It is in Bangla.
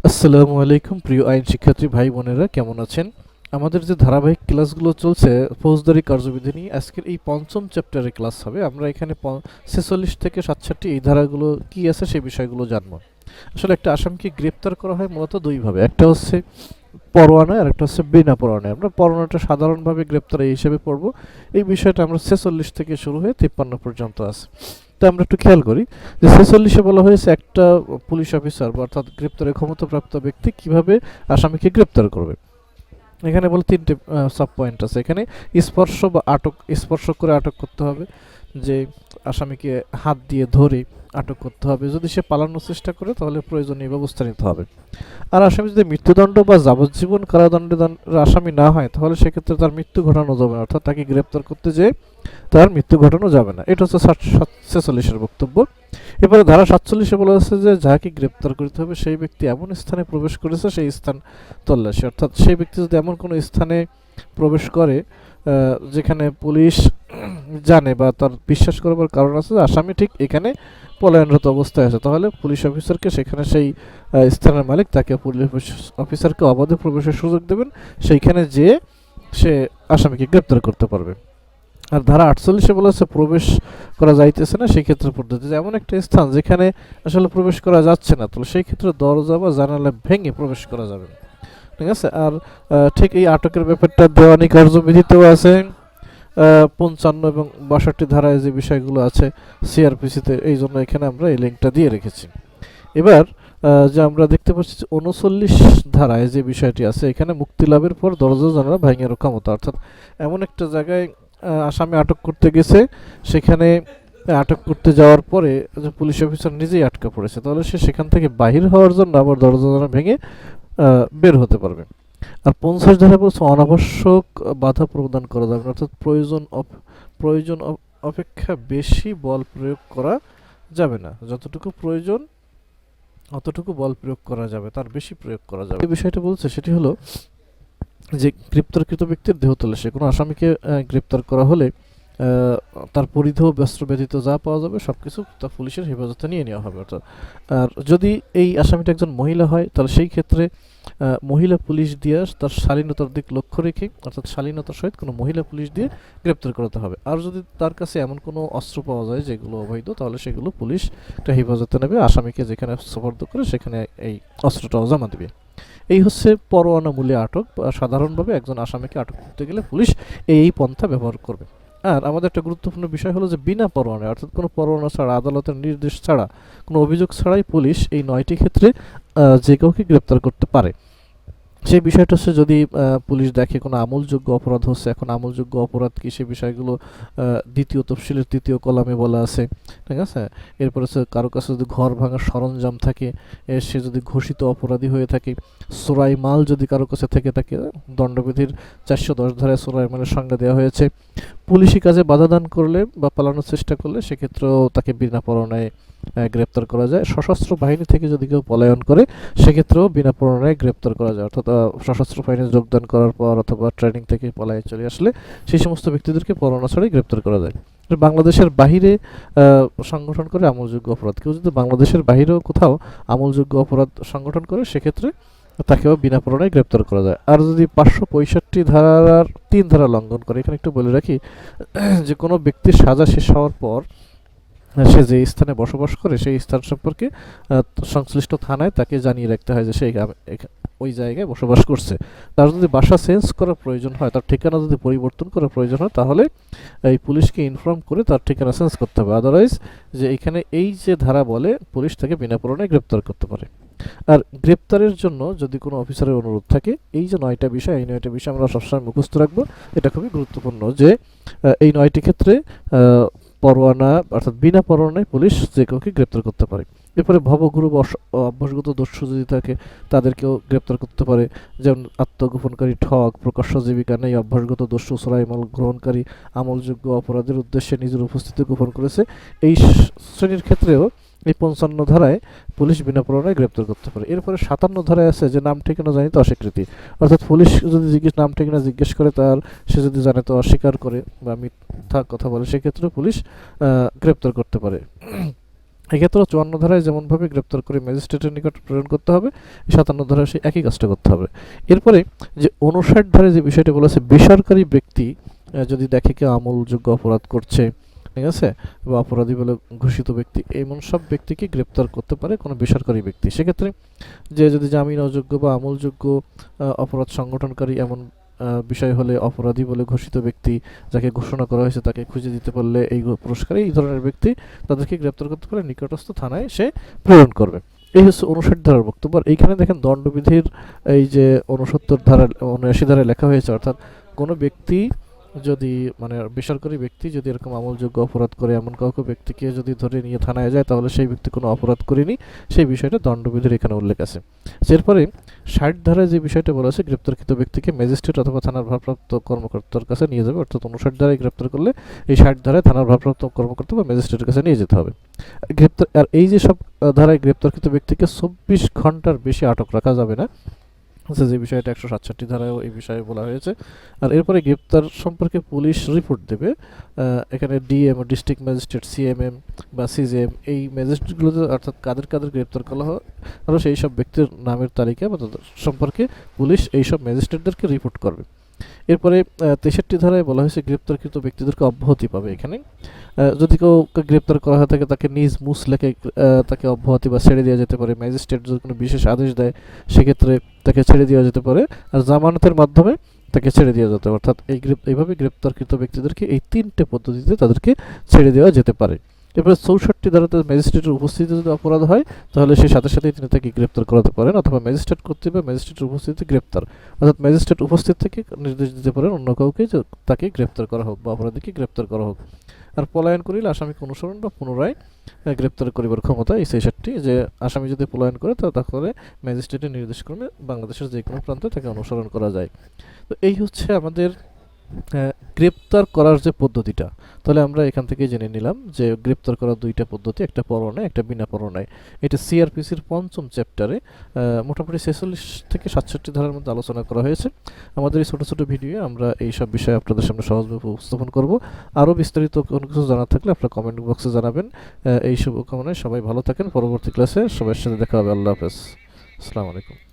আসসালামু আলাইকুম প্রিয় আইন শিক্ষার্থী ভাই বোনেরা, কেমন আছেন? আমাদের যে ধারাবাহিক ক্লাসগুলো চলছে ফৌজদারি কার্যবিধি নিয়ে, আজকের এই পঞ্চম চ্যাপ্টারের ক্লাস হবে। আমরা এখানে 46 থেকে 67 এই ধারাগুলো কি আছে সেই বিষয়গুলো জানবো। আসলে একটা আসামিকে গ্রেপ্তার করা হয় মূলত দুইভাবে, একটা হচ্ছে পরোয়ানায় আর একটা হচ্ছে বিনা পরোয়ানায়। আমরা পরোয়ানাটা সাধারণভাবে গ্রেপ্তার এই হিসেবে পড়ব। এই বিষয়টা আমরা 46 থেকে শুরু হয়ে 53 পর্যন্ত আছে। তো আমরা একটু খেয়াল করি যে 46-এ বলা হয়েছে একটা পুলিশ অফিসার বা অর্থাৎ গ্রেপ্তারের ক্ষমতাপ্রাপ্ত ব্যক্তি কিভাবে আসামিকে গ্রেপ্তার করবে। এখানে বলে তিনটে সাব পয়েন্ট আছে। এখানে স্পর্শ বা আটক, স্পর্শ করে আটক করতে হবে, যে আসামিকে হাত দিয়ে ধরে আটক করতে হবে। যদি সে পালানোর চেষ্টা করে তাহলে প্রয়োজনীয় ব্যবস্থা নিতে হবে। আর আসামি যদি মৃত্যুদণ্ড বা যাবজ্জীবন কারাদণ্ডের আসামি না হয় তাহলে সেক্ষেত্রে তার মৃত্যু ঘটানো যাবে না, অর্থাৎ তাকে গ্রেপ্তার করতে যেয়ে তার মৃত্যু ঘটানো যাবে না। এটা হচ্ছে 46-এর বক্তব্য। এবারে ধারা 47-এ বলা আছে যে যাকে গ্রেপ্তার করতে হবে সেই ব্যক্তি এমন স্থানে প্রবেশ করেছে সেই স্থান তল্লাশি, অর্থাৎ সেই ব্যক্তি যদি এমন কোনো স্থানে প্রবেশ করে যেখানে পুলিশ জানে বা তার বিশ্বাস করবার কারণ আছে যে আসামি ঠিক এখানে পলায়নরত অবস্থায় আছে, তাহলে পুলিশ অফিসারকে সেখানে সেই স্থানের মালিক তাকে পুলিশ অফিসারকে অবাধে প্রবেশের সুযোগ দেবেন, সেইখানে যেয়ে সে আসামিকে গ্রেপ্তার করতে পারবে। আর ধারা 48-এ বলা হচ্ছে প্রবেশ করা যাইতেছে না সেই ক্ষেত্রে পদ্ধতি, এমন একটা স্থান যেখানে আসলে প্রবেশ করা যাচ্ছে না, তাহলে সেই ক্ষেত্রে দরজা বা জানালা ভেঙে প্রবেশ করা যাবে। ঠিক আছে। আর ঠিক এই আটকের ব্যাপারটা দেওয়ানি কার্যবিধিতেও আছে। 55 এবং 62 ধারায় যে বিষয়গুলো আছে সিআরপিসিতে, এই জন্য এখানে আমরা এই লিঙ্কটা দিয়ে রেখেছি। এবার যে আমরা দেখতে পাচ্ছি 39 ধারায় যে বিষয়টি আছে, এখানে মুক্তি লাভের পর দরজা জানালা ভাঙার ক্ষমতা, অর্থাৎ এমন একটা জায়গায় আসামি আটক করতে গেছে, সেখানে আটক করতে যাওয়ার পরে যে পুলিশ অফিসার নিজেই আটকা পড়েছে, তাহলে সে সেখান থেকে বাহির হওয়ার জন্য আবার দরজা জানালা ভেঙে বের হতে পারবে। আর 50 ধারা বলছে অনাবশ্যক বাধা প্রদান করা যাবে না, অর্থাৎ প্রয়োজন অপেক্ষা বেশি বল প্রয়োগ করা যাবে না। যতটুকু প্রয়োজন অতটুকু বল প্রয়োগ করা যাবে, তার বেশি প্রয়োগ করা যাবে। এই বিষয়টা বলছে সেটি হলো যে গ্রেপ্তারকৃত ব্যক্তির দেহ তল্লাশি। কোনো আসামিকে গ্রেপ্তার করা হলে তার পরিধেয় বস্ত্র ব্যতীত যা পাওয়া যাবে সবকিছু তা পুলিশের হেফাজতে নিয়ে নেওয়া হবে। অর্থাৎ আর যদি এই আসামিটা একজন মহিলা হয় তাহলে সেই ক্ষেত্রে মহিলা পুলিশ দিয়ে তার শালীনতার দিক লক্ষ্য রেখে, অর্থাৎ শালীনতার সহিত কোনো মহিলা পুলিশ দিয়ে গ্রেপ্তার করাতে হবে। আর যদি তার কাছে এমন কোনো অস্ত্র পাওয়া যায় যেগুলো অবৈধ, তাহলে সেগুলো পুলিশ একটা হেফাজতে নেবে, আসামিকে যেখানে সোপর্দ করে সেখানে এই অস্ত্রটাও জমা দেবে। এই হচ্ছে পরোয়ানা মূল্যে আটক। সাধারণভাবে একজন আসামিকে আটক করতে গেলে পুলিশ এই পন্থা ব্যবহার করবে। আর আমাদের একটা গুরুত্বপূর্ণ বিষয় হলো যে বিনা পরোয়ানায়, অর্থাৎ কোনো পরোয়ানা ছাড়া, আদালতের নির্দেশ ছাড়া, কোনো অভিযোগ ছাড়াই পুলিশ এই 9টি ক্ষেত্রে যে কাউকে গ্রেপ্তার করতে পারে। সেই বিষয়টা হচ্ছে যদি পুলিশ দেখে কোনো আমলযোগ্য অপরাধ হচ্ছে। এখন আমলযোগ্য অপরাধ কি সেই বিষয়গুলো দ্বিতীয় তফসিলের 3য় কলামে বলা আছে। ঠিক আছে। এরপর হচ্ছে কারো কাছে যদি ঘর ভাঙার সরঞ্জাম থাকে, সে যদি ঘোষিত অপরাধী হয়ে থাকে, চোরাই মাল যদি কারো কাছে থেকে থাকে, দণ্ডবিধির 410 ধারায় চোরাই মালের সংজ্ঞা দেওয়া হয়েছে। পুলিশি কাজে বাধা দান করলে বা পালানোর চেষ্টা করলে সেক্ষেত্রেও তাকে বিনা পরোয়ানায় গ্রেপ্তার করা যায়। সশস্ত্র বাহিনী থেকে যদি কেউ পলায়ন করে সেক্ষেত্রেও বিনা পরোয়ানায় গ্রেপ্তার করা যায়, অর্থাৎ সশস্ত্র বাহিনীতে যোগদান করার পর অথবা ট্রেনিং থেকে পলায় চলে আসলে সেই সমস্ত ব্যক্তিদেরকে পরোয়ানা ছাড়াই গ্রেপ্তার করা যায়। বাংলাদেশের বাহিরে সংগঠন করে আমলযোগ্য অপরাধ, কেউ যদি বাংলাদেশের বাহিরেও কোথাও আমলযোগ্য অপরাধ সংগঠন করে সেক্ষেত্রে তাকেও বিনা পরোয়ানায় গ্রেপ্তার করা যায়। আর যদি 565 ধারার 3 ধারা লঙ্ঘন করে, এখানে একটু বলে রাখি যে কোনো ব্যক্তির সাজা শেষ হওয়ার পর সে যে স্থানে বসবাস করে সেই স্থান সম্পর্কে সংশ্লিষ্ট থানায় তাকে জানিয়ে রাখতে হয় যে সে ওই জায়গায় বসবাস করছে। তার যদি বাসা চেঞ্জ করার প্রয়োজন হয়, তার ঠিকানা যদি পরিবর্তন করার প্রয়োজন হয়, তাহলে এই পুলিশকে ইনফর্ম করে তার ঠিকানা চেঞ্জ করতে হবে। আদারওয়াইজ যে এখানে এই যে ধারা বলে পুলিশ তাকে বিনা পরোয়ানায় গ্রেপ্তার করতে পারে। আর গ্রেপ্তারের জন্য যদি কোনো অফিসারের অনুরোধ থাকে, এই যে 9টা বিষয়, এই 9টা বিষয় আমরা সবসময় মুখস্থ রাখবো। এটা খুবই গুরুত্বপূর্ণ যে এই 9টি ক্ষেত্রে পরোয়ানা অর্থাৎ বিনা পরোয়ানায় পুলিশ যে কাউকে গ্রেপ্তার করতে পারে। এরপরে ভবঘুরে অভ্যাসগত দস্যু যদি থাকে তাদেরকেও গ্রেপ্তার করতে পারে, যেমন আত্মগোপনকারী, ঠগ, প্রকাশ্য জীবিকা নেই, অভ্যাসগত দস্যু, চোরাই মাল গ্রহণকারী, আমলযোগ্য অপরাধের উদ্দেশ্যে নিজের উপস্থিতি গোপন করেছে। এই শ্রেণীর ক্ষেত্রেও এই 55 ধারায় পুলিশ বিনা পরোয়ানায় গ্রেপ্তার করতে পারে। এরপরে 57 ধারায় আছে যে নাম ঠিকানা জানিতে অস্বীকৃতি, অর্থাৎ পুলিশ যদি নাম ঠিকানা জিজ্ঞেস করে, তার সে যদি জানাতে অস্বীকার করে বা মিথ্যা কথা বলে সেক্ষেত্রে পুলিশ গ্রেপ্তার করতে পারে। এক্ষেত্রে 54 ধারায় যেমনভাবে গ্রেপ্তার করে ম্যাজিস্ট্রেটের নিকট প্রেরণ করতে হবে, 57 ধারায় সেই একই কাজটা করতে হবে। এরপরে যে 59 ধারায় যে বিষয়টা বলেছে, বেসরকারি ব্যক্তি যদি দেখে কেউ আমলযোগ্য অপরাধ করছে, ঠিক আছে, বা অপরাধী বলে ঘোষিত ব্যক্তি, এমন সব ব্যক্তিকে গ্রেপ্তার করতে পারে কোনো বেসরকারি ব্যক্তি। সেক্ষেত্রে যে যদি জামিন অযোগ্য বা আমলযোগ্য অপরাধ সংগঠনকারী এমন বিষয় হলে, অপরাধী বলে ঘোষিত ব্যক্তি যাকে ঘোষণা করা হয়েছে তাকে খুঁজে দিতে পারলে এই পুরস্কারে এই ধরনের ব্যক্তি তাদেরকে গ্রেপ্তার করতে পারে, নিকটস্থ থানায় সে প্রেরণ করবে। এই হচ্ছে 59 ধারার বক্তব্য। আর এইখানে দেখেন দণ্ডবিধির এই যে 69 ধারা 79 ধারায় লেখা হয়েছে, অর্থাৎ কোনো ব্যক্তি যদি মানে বেসরকারি ব্যক্তি যদি এরকম আমলযোগ্য অপরাধ করে এমন কাউকে ব্যক্তিকে যদি ধরে নিয়ে থানায় যায়, তাহলে সেই ব্যক্তি কোনো অপরাধ করেনি, সেই বিষয়টা দণ্ডবিধির এখানে উল্লেখ আছে। এরপরে 60 ধারায় যে বিষয়টা বলা আছে, গ্রেপ্তারকৃত ব্যক্তিকে ম্যাজিস্ট্রেট অথবা থানার ভারপ্রাপ্ত কর্মকর্তার কাছে নিয়ে যাবে, অর্থাৎ 59 ধারায় গ্রেপ্তার করলে এই 60 ধারায় থানার ভারপ্রাপ্ত কর্মকর্তা বা ম্যাজিস্ট্রেটের কাছে নিয়ে যেতে হবে। গ্রেপ্তার আর এই যে সব ধারায় গ্রেপ্তারকৃত ব্যক্তিকে 24 ঘন্টার বেশি আটক রাখা যাবে না, যে বিষয়টা 167 ধারায়ও এই বিষয়ে বলা হয়েছে। আর এরপরে গ্রেপ্তার সম্পর্কে পুলিশ রিপোর্ট দেবে। এখানে ডিএম, ডিস্ট্রিক্ট ম্যাজিস্ট্রেট, সিএমএম বা সিজিএম, এই ম্যাজিস্ট্রেটগুলোতে অর্থাৎ কাদের কাদের গ্রেপ্তার করা হয় আরও সেই সব ব্যক্তির নামের তালিকা বা তাদের সম্পর্কে পুলিশ এই সব ম্যাজিস্ট্রেটদেরকে রিপোর্ট করবে। এরপরে 63 ধারায় বলা হয়েছে গ্রেপ্তারকৃত ব্যক্তিদেরকে অব্যাহতি পাবে। এখানে যদি কেউ গ্রেপ্তার করা হয়ে থাকে তাকে নিজ মুসলেকে তাকে অব্যাহতি বা ছেড়ে দেওয়া যেতে পারে। ম্যাজিস্ট্রেট যদি কোনো বিশেষ আদেশ দেয় সেক্ষেত্রে তাকে ছেড়ে দেওয়া যেতে পারে, আর জামানতের মাধ্যমে তাকে ছেড়ে দেওয়া যেতে পারে। অর্থাৎ এইভাবে গ্রেপ্তারকৃত ব্যক্তিদেরকে এই 3টে পদ্ধতিতে তাদেরকে ছেড়ে দেওয়া যেতে পারে। এরপরে 64 ধারাতে ম্যাজিস্ট্রেটের উপস্থিতিতে যদি অপরাধ হয় তাহলে সেই সাথে সাথেই তিনি তাকে গ্রেপ্তার করাতে পারেন, অথবা ম্যাজিস্ট্রেট কর্তৃক বা ম্যাজিস্ট্রেটের উপস্থিতিতে গ্রেপ্তার, অর্থাৎ ম্যাজিস্ট্রেট উপস্থিত থেকে নির্দেশ দিতে পারেন অন্য কাউকে যে তাকে গ্রেপ্তার করা হোক বা অপরাধীকে গ্রেপ্তার করা হোক। আর পলায়ন করিলে আসামিকে অনুসরণ বা পুনরায় গ্রেপ্তার করিবার ক্ষমতা এই 66, যে আসামি যদি পলায়ন করে তাহলে ম্যাজিস্ট্রেটের নির্দেশক্রমে বাংলাদেশের যে কোনো প্রান্তে তাকে অনুসরণ করা যায়। তো এই হচ্ছে আমাদের গ্রেপ্তার করার যে পদ্ধতিটা। তাহলে আমরা এখান থেকে জেনে নিলাম যে গ্রেপ্তার করার দুইটা পদ্ধতি, একটা পরোয়ানায়, একটা বিনা পরোয়ানায়। এটা সিআরপিসির 5ম চ্যাপ্টারে মোটামুটি 46 থেকে 67 ধারার মধ্যে আলোচনা করা হয়েছে। আমাদের এই ছোটো ছোটো ভিডিও আমরা এই সব বিষয়ে আপনাদের সামনে সহজভাবে উপস্থাপন করব। আরও বিস্তারিত কোনো কিছু জানার থাকলে আপনারা কমেন্ট বক্সে জানাবেন। এই শুভকামনায় সবাই ভালো থাকেন। পরবর্তী ক্লাসে সবার সাথে দেখা হবে। আল্লাহ হাফেজ, আসসালামু আলাইকুম।